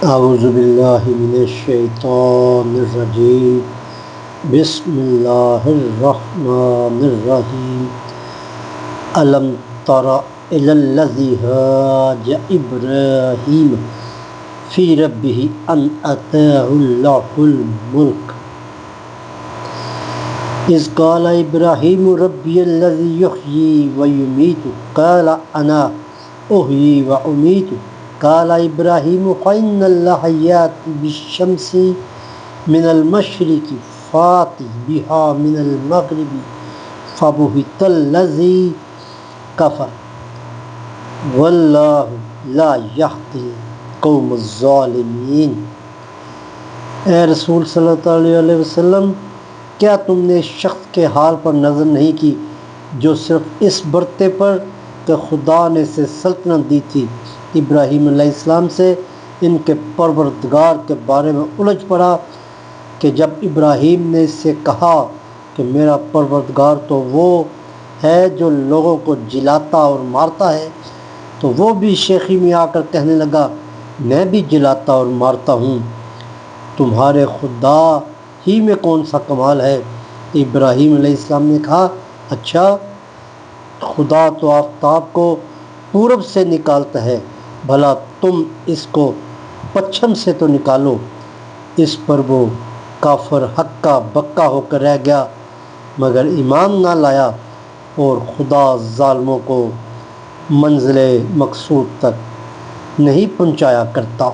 اعوذ باللہ من الشیطان الرجیم بسم اللہ الرحمن الرحیم الم تر الی الذی حاج ابراہیم فی ربہ ان آتاہ اللہ الملک اذ قال ابراہیم ربی الذی یحیی ویمیت قال انا احیی وامیت قال ابراہیم فإن اللہ یأتی بالشمس من المشرق فأت بها من المغرب فبہت الذی کفر واللہ لا یہدی القوم الظالمین۔ اے رسول صلی اللہ علیہ وسلم، کیا تم نے اس شخص کے حال پر نظر نہیں کی جو صرف اس برتے پر کہ خدا نے اسے سلطنت دی تھی ابراہیم علیہ السلام سے ان کے پروردگار کے بارے میں الجھ پڑا کہ جب ابراہیم نے اس سے کہا کہ میرا پروردگار تو وہ ہے جو لوگوں کو جلاتا اور مارتا ہے، تو وہ بھی شیخی میں آ کر کہنے لگا میں بھی جلاتا اور مارتا ہوں، تمہارے خدا ہی میں کون سا کمال ہے۔ ابراہیم علیہ السلام نے کہا اچھا، خدا تو آفتاب کو پورب سے نکالتا ہے، بھلا تم اس کو پچھم سے تو نکالو۔ اس پر وہ کافر ہکا بکا ہو کر رہ گیا مگر ایمان نہ لایا، اور خدا ظالموں کو منزل مقصود تک نہیں پہنچایا کرتا۔